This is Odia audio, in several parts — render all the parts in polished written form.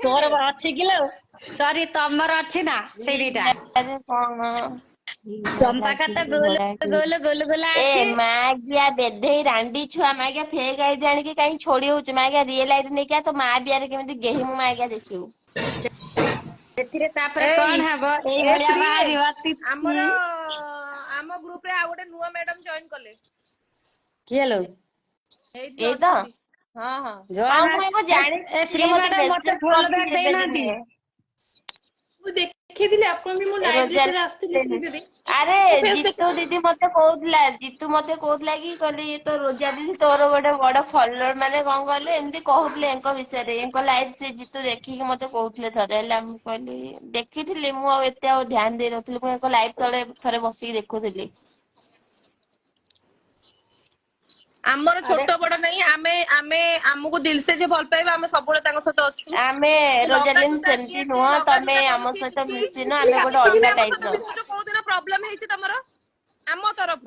ତୋର ଅଛି କି ଲୋ? ସରି ତମର ଅଛି ନା ସିଡିଟା? ଚମ୍ପା କାତ ଗୋଲ ଗୋଲ ଗୋଲ ଗୋଲ ए ଅଛି। मागिया बेधे रांडी छुआ मागिया फेक आईडी आनिकी काई छोड़ी होउछ मागिया रियल आईडी नै क्या तो मा बियारे केमिति गेही मु मागिया देखिउ ସେଥିରେ ତାପରେ एई କଣ ହବ ए ଏଇଭଳିଆ श्री ବାହାରିବ आमर आम ग्रुप रे आ गोटे नुआ मैडम जॉइन कले କିଏ ଲୋ? एइठी ए तो अछंती। हां हां आ ଜଣା मु एको जानि ଏ ଶ୍ରୀ मते ମ୍ୟାଡାମ ମତେ मेसेज ଫଲୋ करथि ବ୍ୟାକ୍ केबे ଦେଇନାହାନ୍ତି। दिने ମୁଁ ଦେଖିଥିଲି ଆପଣ ବି ମୋ ए ଲାଇଭ୍ रोजा ଯେତେବେଳେ ଆସିଥିଲି ଶ୍ରୀ ଦିଦି अरे ମୋ ଫେସ୍ जीतू ଦେଖୁଥିଲି। दीदी मते कहउतला जीतू मते कहउतला कि कहली ये तो रोजा दीदी तोर गोटे बड़ फॉलोअर माने कोन कहले एमति कहउतले एंको विषय रे एंको लाइव से जीतू देखि के मते कहउतले थरे हला हम कहली देखिथिली मु आ एते आ ध्यान दे नथली मु एको लाइव तळे थरे बसी देखुथिली आमर अरे छोट बड़ नहीं आमे आमे हमको दिल से जे भल पाइबा आमे सब टाइम सहित अच्छु आमे लगा रोजालिन जुता सेमती किए नुह लगा तमे जुता आम करूची सहित टिकी मिशिन श्री आमे गोटे हाथ तमे अलगा हम टाइप सहित रो मिशुच को दिन प्रॉब्लम हेची तमरो आम तरफ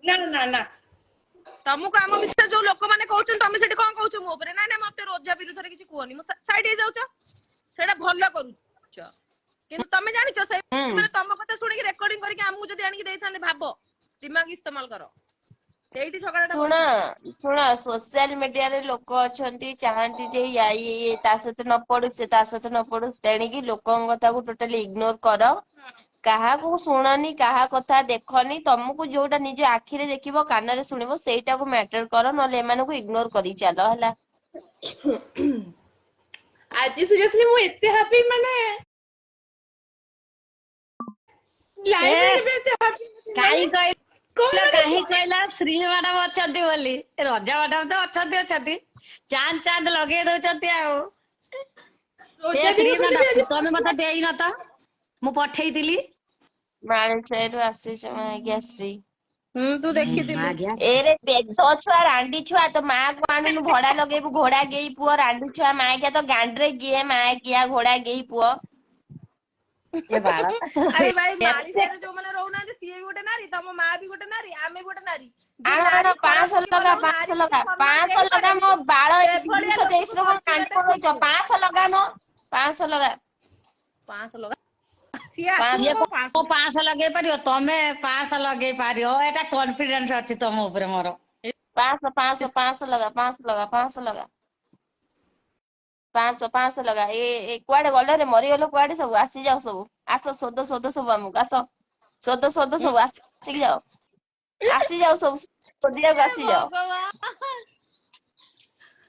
ନା ନା ନା तुमको आम विषय जो लोक माने कहउछन तमे सेठी कोन कहउछ मो ऊपर ना ना मते रोजा विरुद्ध रे किछि कोनी मो साइड हे जाउछ सेटा भलो करूछ किंतु तमे जानिछ से माने तम कथा सुनि के रेकॉर्डिंग करके हमहु जदी आनि के देथाने भाबो दिमाग इस्तेमाल करो सेठी झगड़ाटा शुण बढ़िथिला शुण सोशल मीडिया रे लोक अछंती चाहंती जे ये ता सहित न पडु से ता सहित न पडु तेणिकी लोकଙ୍କ कथा को टोटली इग्नोर करो काहा को सुननी काहा कथा देखनी तुमको जोटा निज आखिरे देखिबो कानरे सुनिबो सेटा को मैटर करो नले एमाने को इग्नोर करी चलो हला ଆଜି ସିରିୟସଲି ମୁଁ ଏତେ ହାପି ମାନେ ଏ ଲାଇଭ୍ ରେ କେବେ ଏତେ ହାପି କାହିଁ ମାନେ କହିଲ କଣ କାହିଁ କହିଲ ଶ୍ରୀ ମ୍ୟାଡାମ ଅଛନ୍ତି ବୋଲି ରଜା ମ୍ୟାଡାମ ତ ଅଛନ୍ତି ଚାନ୍ଦ ଚାନ୍ଦ ଲଗେଇ ଦଉଛନ୍ତି ଆଉ। ଏ ରୋଜା ଶ୍ରୀ ଦିଙ୍କ ସହିତ ବି ମ୍ୟାଡାମ ଆଜି ତମେ ମତେ ଦେଇନ ତ ମୁଁ ପଠେଇଥିଲି। ମାଳେଶ୍ଵରରୁ ଆସିଛ ଆଜ୍ଞା ଶ୍ରୀ तू देखिथिलु ଆଜ୍ଞା एरे बेଦ छुआ रांडी छुआ तो माँ को आनुनु भड़ा लगेबु घोड़ा गेई पुଅ रांडी छुआ माँ क्या तो गांडरे गिए माँ किया घोड़ा गेई पुଅ ଏ ବାଳ अरे भाई माली ଏତେ सारे जो माने रहउना सीए भी गोटे नारी तम माँ भी गोटे नारी आमे भी गोटे नारी जे आण आण नारी खराब 500 कि लगा भलो नारी 500 प्रति लगा सम्मान 500 देई लगा पारेनी मो बाଳ से भलिया लोक को 223 ର कौन फॉर्च्यूनेट कांटो रहइଛ खोजुनी 500 लगा मो 500 लगा 500 लगा सीए ସିଏ आसुनी को କଣ 500 ଲଗେଇ ପାରିବ ତମେ 500 ଲଗେଇ ପାରିବ ଏଟା କନଫିଡେନ୍ସ ଅଛି ତମ ଉପରେ ମୋର। 500 500 500 लगा 500 लगा 500 लगा 500 लगा ए कुआडे गले रे मरी गलो कुआडे सब आसी जाओ सब आस सोद सब हमको आस सोद सब आसी जाओ सब सोदिया को हे आसी जाओ भगवान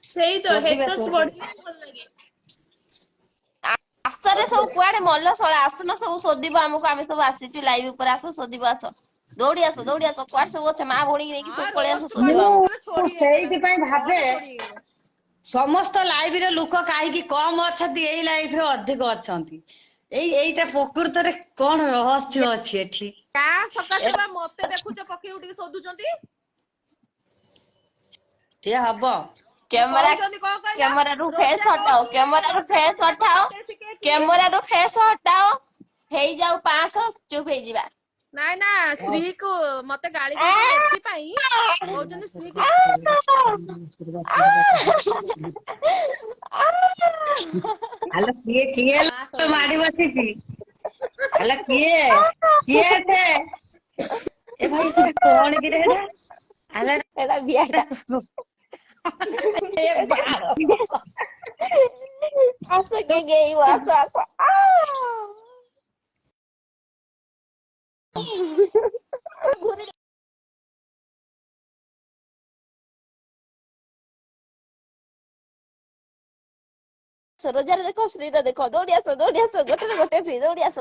ସେଇ ତ ଶୋଧିବେ ହେଟର୍ସ ଶୋଧିବେ ବଢିଲେ ଭଲ ଲାଗେ आसरे सब कुआडे मल्ल सळे आसना सब सोदिबो हमको आमे सब आसीचु लाइव ऊपर आस सोदिबो आस दौड़ी आस कुआडे सब अच्छे माँ भौणी नहीं कि सब हां पळे आस रोस्ट सोदिबो करके हमको मतलब ମୁଁ छोड़ी हेगला ସେଇଥିପାଇଁ ଭାବେ रोस्ट छोड़ी हेगला ସମସ୍ତ ଲାଇଭ ରେ ଲୋକ କାହିଁକି କମ ଅଛନ୍ତି ଏଇ ଲାଇଭ ରେ ଅଧିକ ଅଛନ୍ତି। ଏଇଟା ପ୍ରକୃତରେ କଣ ରହସ୍ୟ ଅଛି ଏଠି। ତା ସକାଶେ ବା ମତେ ଦେଖୁଛ ପକେଇ ଉଠିକି ଶୋଧୁଛନ୍ତି ସିଏ ହବ ସେ कैमरा କହୁଛନ୍ତି କଣ କହିଲ कैमरा रू फेस ରୋଜା हटाओ କହୁଛି कैमरा रू ରୋଜା फेस କହୁଛି ତାକୁ हटाओ ତତେ ଶିଖେଇଛି कैमरा रू फेस हटाओ हेई जाऊ 500 चुप हेई जिबा ନାଇଁ ନା ଶ୍ରୀ କୁ ମତେ ଗାଳି ଦଉଛନ୍ତି ଏଥିପାଇଁ କହୁଛନ୍ତି ଶ୍ରୀ କି ଆଲୋ କିଏ ପାଁଶହ ମାଡି ଲଗେଇଦେବି ବସିଛି ଆଲୋ କିଏ ସେ ଏ ଭାଇ ସେଟା କଣ କିରେ ହେଟା ଆଲୋ एड़ा बियाटा ଏ ବାଳ आस के गई आस आस रोजार देखो श्री देखो दौड़ी आस गोटे फ्री दौड़ी आस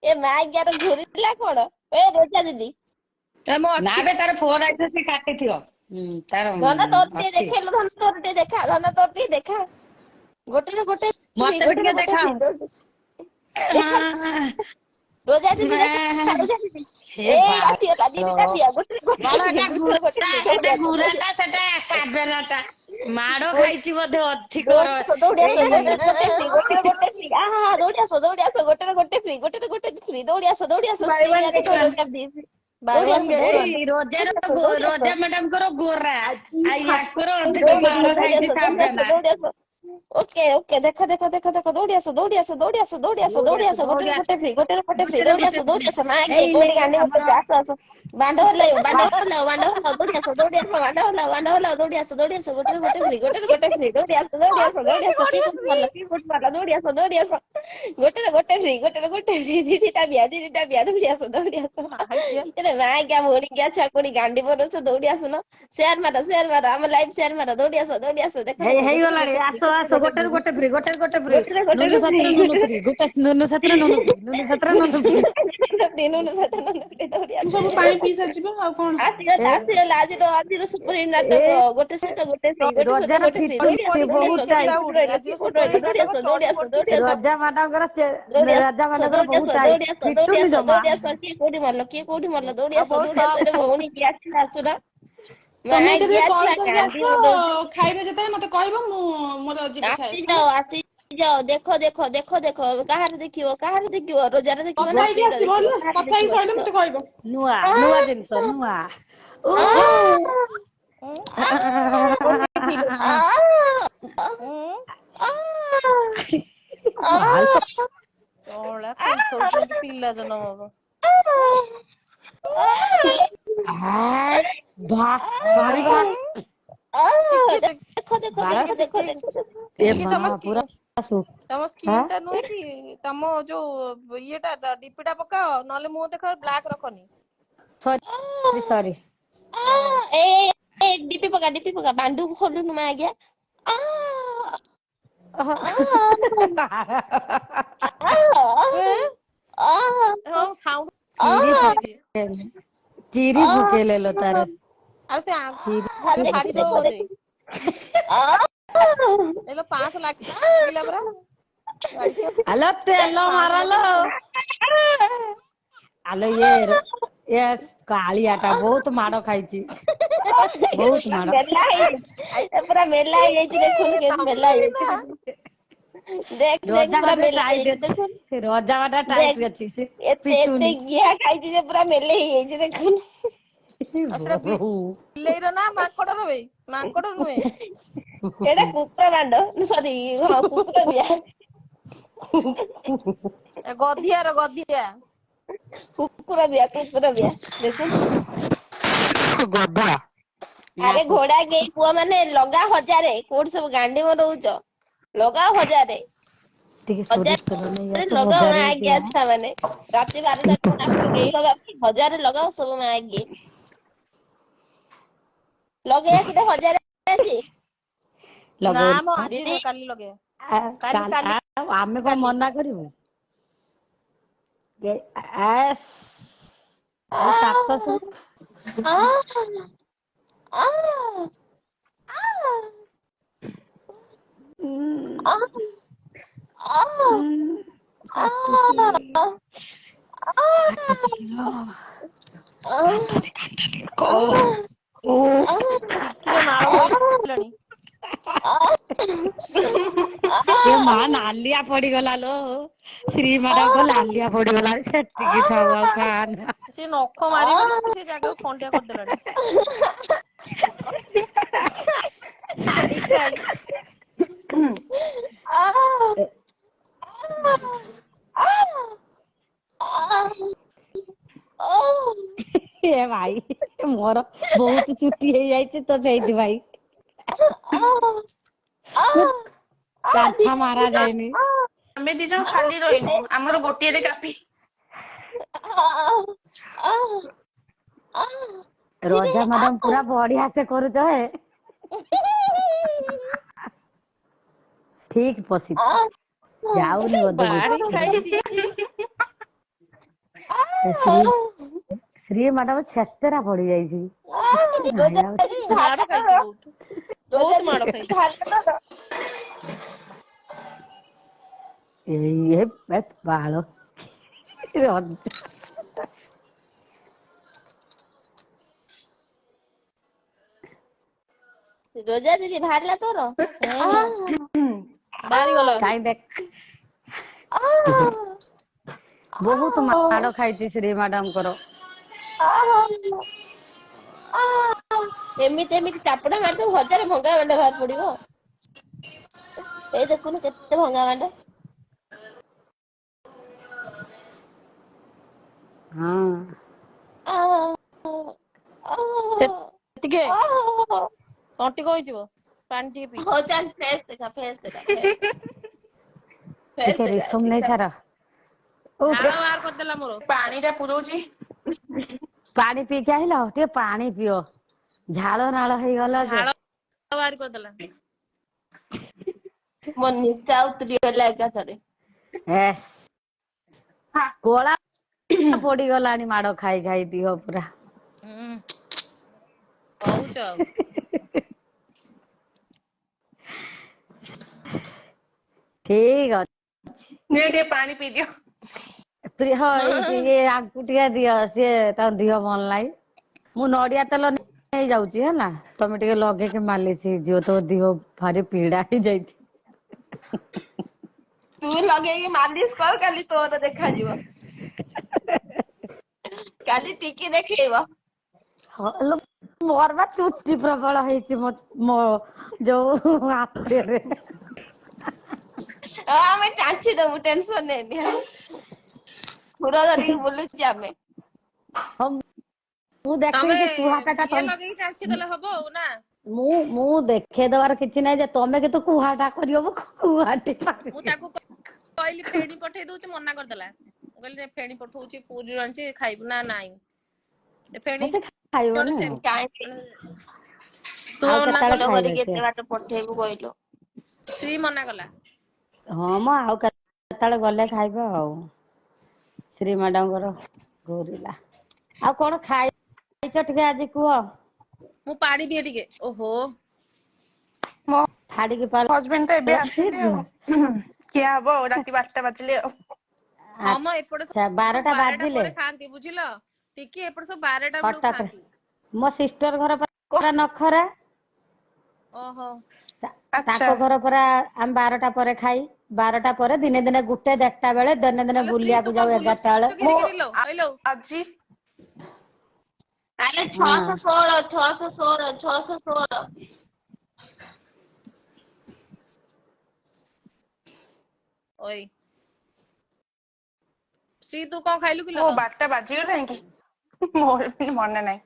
ए माँ यार घुरीला कोन ए रोजा दीदी ମୋ ନା ଅଛି ବେ ତାର ଫୋନ ଆଇଥିବ ସେ କାଟିଥିବ ତାର ଧନ ତୋର ଟିକେ ଅଛି ଦେଖେଇଲୁ ଧନ ତୋର ଟିକେ ଦେଖା ଧନ ତୋର ଟିକେ ଦେଖା ଗୋଟେ free, ମତେ ଟିକେ ଦେଖାଅ ଦେଖା ରୋଜା ଦିଦି ଦେଖା ରୋଜା ଦିଦି ହେ ଏ ଆସିଗଲା ବାଳ ଦିଦି କାଟିଆ ଗୋଟେ ବାଳ free, ଏଟା ଦୌଡ଼ି ଆସ ଗୁରାଟା ସେଟା ସାବେନାଟା ମାଡ ଖାଇଛି ବୋଧେ ଅଧିକ ଦୌଡ଼ି ଆସ ଏଇ ଗୋଟେ free ଆହା ଦୌଡ଼ି ଆସ ଗୋଟେ free ଦୌଡ଼ି ଆସ ବାଇ ୱାନ୍ ଶ୍ରୀ ଗେଟ୍ ଦେଖ ୱାନ୍ ରୋଜା ଦିଦି ବାଇ ଦୌଡ଼ି ୱାନ୍ ଆସ ଗେଟ୍ ଦୌଡ଼ି ୱାନ୍ ଏଇ ଦୌଡ଼ି ଆସ ରୋଜା ମ୍ୟାଡାମଙ୍କର ଗୋରା ଆଜି ଆଉ ଫାଷ୍ଟ ୟାଙ୍କର ଅଧିକ ମାଡ ଖାଇଛି ସାବେନା। ओके ओके देखो देखो देखो देखो दौड़ी आसो दौड़ी आसो दौड़ी आसो दौड़ी आसो दौड़ी आसो गोटे फ्री गोटे फ्री दौड़ी आसो मां के कोडी गांडी मत आसो आसो बांडो हलाओ दौड़ी आसो बांडो हलाओ दौड़ी आसो गोटे फ्री दौड़ी आसो की कुछ मारला दौड़ी आसो गोटे फ्री दीदी ता बिया दौड़ी आसो इतने मां क्या मोड़ी क्या छकोड़ी गांडी बोलो से दौड़ी आसो न शेयर मारो हम लाइव शेयर मारो दौड़ी आसो देखो ହେଇ ଗଲାଣି ଆସ ଆସ ଗୋଟେ ଫ୍ରି ନୁନୁ ସାଥିରେ ନୁନୁ ଫ୍ରି ଗୋଟେ ନୁନୁ ସାଥିରେ ନୁନୁ ଫ୍ରି ନୁନୁ ସାଥିରେ ନୁନୁ ଫ୍ରି ମୁଁ ସବୁ ପାଣି ପିଇ ସାରିଯିବ ଆଉ କଣ ଆସିଗଲା ଆଜିର ସୁପର ହିଟ୍ ନାଟକ ଗୋଟେ ସହିତ ଗୋଟେ ଫ୍ରି ରଜାର ଫିଟ୍ ବହୁତ ରଜା ମାନଙ୍କର ଫିଟୁନି ଜମା କିଏ କୋଉଠି ମାରଲ ଦୌଡ଼ି ଆସ ଭଉଣୀ କିଏ ଆସିଲା ଆସୁନ ତମେ କେବେ କଲ୍ କରିକି ଆସ ଖାଇବେ ଯେତେବେଳେ ମତେ କହିବ ମୁଁ ମୋର ଯିବି ଖାଇବା ଆସିଯାଅ ଦେଖ କାହାର ଦେଖିବ ରୋଜାର ଦେଖିବ କଥା ହେଇକି ଆସିବ ହେଲା କଥା ହେଇକି ସରିଲେ ମତେ କହିବ ନୂଆ ଜିନିଷ ନୂଆ ପିଲା ଜନ୍ମ ହବ ତମ ସ୍କିନ୍ ଟା ନୁହେଁ କି ତମ ଯୋଉ ଇଏଟା ଡିପିଟା ପକାଅ ନହେଲେ ମୁହଁ ଦେଖ ବ୍ଲାକ୍ ରଖନି ସରି ଡିପି ପକା ବାଣ୍ଡୁ ଖୋଲୁନୁ ମା ଆଜ୍ଞା ଚିରି ପକେଇଲେ ଲ ତାର ଆଉ ସେ ଛାଡି ଦବ ବୋଧେ 500 ଲାଗିଲା ପରା ଆଲୋ ତେଲ ମାରଲୋ ଆଲୋ ଏ କାଳିଆଟା ବହୁତ ମାଡ ଖାଇଛି ବହୁତ ମାଡ ପୁରା ମେଲା ହେଇଯାଇଛି ଦେଖୁନୁ କେମିତି ମେଲା ହେଇଯାଇଛି ରଜା ବାଟା ଟାଇଟ୍ ଅଛି ସେ ଏତେ ଗିଆ ଖାଇଛି ଯେ ପୁରା ମେଲେ ହେଇଯାଇଛି ଦେଖୁନୁ ବିଲେଇର ନା ମାଙ୍କଡର ବେ ମାଙ୍କଡ ନୁହେଁ ଏଟା କୁକୁର ମାଣ୍ଡ ସରି କୁକୁର ବିଆ ଗଧିଆ କୁକୁର ବିଆ ଦେଖୁନୁ ଗଧା ଆରେ ଘୋଡା ଗେଇ ପୁଅ ମାନେ ଲଗା 1000 କୋଉଠି ସବୁ ଗାଣ୍ଡି ମରଉଛ ଲଗା 1000 ଟିକେ ସୋରିଷ ତେଲ ନେଇ ଆସ ଲଗାଅ ଭଜାରେ ଆଜ୍ଞା ଛୁଆ ମାନେ ରାତି 12ଟା ଗେଇ ହବା 1000 ଲଗାଅ ସବୁ ମା ଆଗେ ଲଗେଇବା ସେଟା 1000 ଅଛି ନା ମ ଆଜି ନୁହେଁ କାଲି ଲଗେଇବା କାଲି ଆମେ କଣ ମନା କରିବୁ 700 ମା ନାଲିଆ ପଡିଗଲା ଲୋ ଶ୍ରୀ ମ୍ୟାଡାମ ଲାଲିଆ ପଡିଗଲା ସେତିକି ଥାଉ ଆଉ ଖାନା ସେ ନଖ ମାରିବନି ସେ ଜାଗାକୁ ଖଣ୍ଡିଆ କରିଦେଲାଣି ଏ ଭାଇ ମୋର ବହୁତ ଚୁଟି ହେଇଯାଇଛି ତ ସେଇଥିପାଇଁ କାନ୍ଥା ମାରା ଯାଇନି ଆମେ ଦି ଜଣ ଖାଲି ରହିନୁ ଆମର ଗୋଟିଏରେ କାପି ରଜା ମ୍ୟାଡାମ ପୁରା ବଢିଆ ସେ କରୁଛ ହେ ଠିକ ପଶି ଯାଉନି ବୋଧେ ଶ୍ରୀ ମ୍ୟାଡାମ ଛେତେରା ପଡି ଯାଇଛି ଏଇ ବାଳ ରୋଜା ଦିଦି ବାହାରିଲା ତୋର ବାହାରିଗଲା କାଇଁ ଦେଖ ବହୁତ ମାଡ ଖାଇଛି ଶ୍ରୀ ମ୍ୟାଡାମଙ୍କର ଏମିତି ଚାପୁଡା ମାରିଦବୁ 1000 ଭଙ୍ଗା ଗଣ୍ଡା ବାହାରି ପଡିବ ଏଇ ଦେଖୁନୁ କେତେ ଭଙ୍ଗା ମାଣ୍ଡ। ହଁ ଟିକେ ତଣ୍ଟି କଣ ହେଇଯିବ ପାଣି ଟିକେ ପିଇ। ହଉ ଚାଲ ଫେସ୍ ଦେଖା ଫେସ୍ ଟିକେ ଦେଖା ରେଶମ ଆସିକି ନେଇ ଚାଲ। ସାର ଝାଳ ବାହାର କରିଦେଲା ମୋର। ପାଣି ଟା ପୁରଉଛି। ପାଣି ପିଇକି ଆଇଲ ଟିକେ ପାଣି ପିଅ ଝାଳ ନାଳ ହେଇଗଲା ଯେ। ଝାଳ ବାହାର କରିଦେଲା। ମୋ ନିଶା ଉତରିଗଲା ଏକାଥରେ। ଏସ୍ କଳା ପଡିଗଲାଣି ମାଡ ଖାଇ ଖାଇ ଦିହ ପୁରା। ହୁଁ କହୁଛ ଆଉ। ଠିକ ଅଛି। ନେ ଟିକେ ପାଣି ପିଇଦିଅ। ହଁ ଇଏ ଆଙ୍କୁ ଟିକେ ଦିଅ ସିଏ ତାଙ୍କ ଦିହ ଭଲ ନାହିଁ। ମୁଁ ନଡିଆ ତେଲ ନେଇ ଯାଉଛି ହେଲା ତମେ ଟିକେ ଲଗେଇକି ମାଲିସ ହେଇଯିବ ତୋ ଦିହ ଭାରି ପୀଡା ହେଇଯାଇଛି। ତୁ ଲଗେଇକି ମାଲିସ କର କାଲି ତୋର ଦେଖାଯିବ। କାଲି ଟିକି ଦେଖେଇବ। ହଁ ଲୋ ମୋର ବା ଚୁଟି ପ୍ରବଳ ହେଇଛି ମୋ ଯୋଉ ହାତରେ। ହଁ ଆମେ ଚାଞ୍ଛି ଦବୁ ଟେନସନ ନେନି ହେଲା। ଖୁର ଧରିକି ବୁଲୁଛି ଆମେ। ହଁ ମୁଁ ତମେ ଦେଖେଇକି କୁହାଟା ଟା ଇଏ ଲଗେଇକି ଚାଞ୍ଚି ଦେଲେ ହବ ଆଉ ନା। ମୁଁ ଦେଖେଇଦବାର କିଛି ନାହିଁ ଯେ ତମେ କିନ୍ତୁ କୁହାଟା କରିବ କୁହାଟି ମୁଁ ତାକୁ କହିଲି ଫେଣି ପଠେଇ ଦଉଛି ମନା କରିଦେଲା। ମୁଁ କହିଲି ଫେଣି ପଠଉଛି ପୁରୀରୁ ଆଣିଛି ଖାଇବୁ ନା ନାଇଁ। ହଁ ଫେଣି ସେ ଖାଇବନି ଜଣେ ଆଉ କାହିଁକି ମାନେ ତୁ ଆଉ ମନା କେତେବେଳେ କଲୁ ଖାଇବେ କରିକି ସେ। ଏତେ ବାଟ ପଠେଇବୁ କହିଲୁ। ଶ୍ରୀ ମନା କଲା। ହଁ ମ ଆଉ କେତେବେଳେ ଗଲେ ଖାଇବ ଆଉ। ଶ୍ରୀ ମ୍ୟାଡାମଙ୍କର ଘୁରିଲା ଆଉ କଣ ଖାଇଛ ଟିକେ ଆଜି କୁହ। ମୁଁ ପାଡ଼ି ଦିଏ ଟିକେ ଓହୋ। ମୋ ଫାଡିକି ହଜବେଣ୍ଡ ତ ଏବେ ଆସିଲେ ପାଳ ଆଉ ଖିଆ ହବ ଆଉ ରାତି 12ଟା ବାଜିଲେ ଆଉ। ହଁ ମ ଏପଟେ ଆଚ୍ଛା ସବୁ 12ଟା ବାଜିଲେ ପରେ ଖାଆନ୍ତି ବୁଝିଲ ଟିକେ ଏପଟେ ସବୁ 12ଟା ବେଳକୁ କଟକରେ ଖାଆନ୍ତି। ମୋ ସିଷ୍ଟର ଘର ପୁରା ନଖରା। ଓହୋ। ଆଚ୍ଛା ତାଙ୍କ ଘର ପରା ଆମେ 12ଟା ପରେ ଖାଇ 12ଟା ପରେ ଦିନେ ଦିନେ ଗୋଟେ 1ଟା ବେଳେ ଦିନେ ଦିନେ ଆଲୋ ଶ୍ରୀ ତୁ ବୁଲିବାକୁ କଣ ଯାଉ 11ଟା ବେଳେ। ବୁଲୁଛୁ କି ମୁଁ ଟିକେ ରିଲୋ ହଇଲୋ ଆଜି ତାହେଲେ ହଁ 616। ଓଇ ଶ୍ରୀ ତୁ କଣ ଖାଇଲୁ କିଲୋ? ଓ 12ଟା ବାଜିଗଲାଣି କି ମୋର ବି ମନେ ନାହିଁ।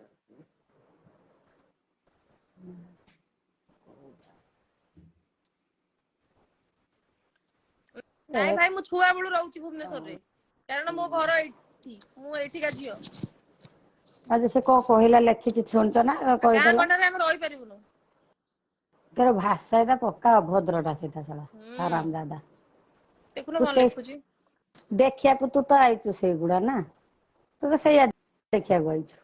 ନାଇଁ ଭାଇ ମୁଁ ଛୁଆ ବେଳୁ ରହୁଛି ଭୁବନେଶ୍ୱରରେ କାରଣ ମୋ ଘର ଏଇଠି ମୁଁ ଏଇଠିକା ଝିଅ। ଆଜି ସେ କଣ କହିଲା ଲେଖିଛି ଶୁଣିଛ ନା ଆଉ ଗାଁ କହିଦେଲା। ଗଣ୍ଡାରେ ଆମେ ରହିପାରିବୁନୁ। ତୋର ଭାଷା ଏଟା ପକ୍କା ଅଭଦ୍ରଟା ସେଇଟା ଶଳା ହୁଁ ହାରାମଯାଦା। ଦେଖୁନ ତୁ କଣ ସେ ଲେଖୁଛି। ଦେଖିବାକୁ ତୁ ତ ଆଇଛୁ ସେଇଗୁଡା ନା ତୁ ତ ସେଇଆ ଦେଖିବାକୁ ଆଇଛୁ।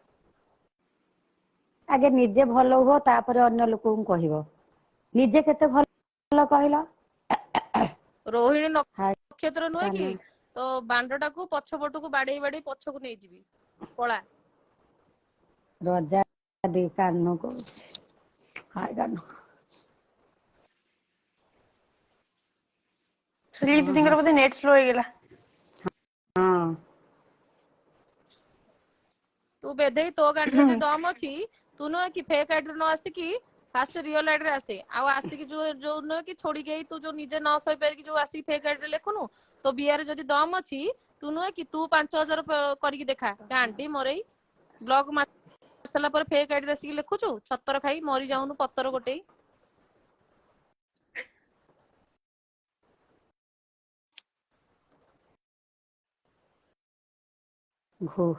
ଆଗେ ନିଜେ ଭଲ ହୁଅ ତାପରେ ଅନ୍ୟ ଲୋକଙ୍କୁ କହିବ ନିଜେ କେତେ ଭଲ କହିଲ। ରୋହିଣୀ ହାय ନକ୍ଷତ୍ର ନୁହେଁ କି କାନ ତ ବାଣ୍ଡଟାକୁ ପଛ ପଟକୁ ବାଡେଇ ବାଡେଇ ପଛକୁ ନେଇଯିବି ପଳା। ରଜା ଦି କାନ କହୁଛି ହାୟ କାନୁ। ଶ୍ରୀ ହଁ ହଁ ଦିଦିଙ୍କର ବୋଧେ ନେଟ୍ ସ୍ଲୋ ହେଇଗଲା। ହଁ। ତୁ ବେଧେଇ ତୋ ଗାଣ୍ଡିରେ ଯଦି ଦମ ଅଛି ତୁ ନୁହେଁ କି ଫେକ୍ ଆଇଡିରେ ନ ଆସିକି ଫାଷ୍ଟ ରିଅଲ ଆଇଡିରେ ଆସେ ଆଉ ଆସିକି ଯୋଉ ନୁହେଁ କି ଛୋଡିକି ତୁ ଯୋଉ ନିଜେ ନ ସହିପାରିକି ଯୋଉ ଆସିକି ଫେକ୍ ଆଇଡିରେ ଲେଖୁନୁ ତୋ ବିଆରେ ଯଦି ଦମ ଅଛି ତୁ ନୁହେଁ କି ତୁ 5,000 କରିକି ଦେଖା ଗାଣ୍ଡି ମରେଇ ବ୍ଲକ ମାରି ସାରିଲା ପରେ ଫେକ୍ ଆଇଡିରେ ଆସିକି ଲେଖୁଛୁ ଛତର ଖାଇ ମରି ଯାଉନୁ ପତର ଗୋଟେଇ। ଘୋ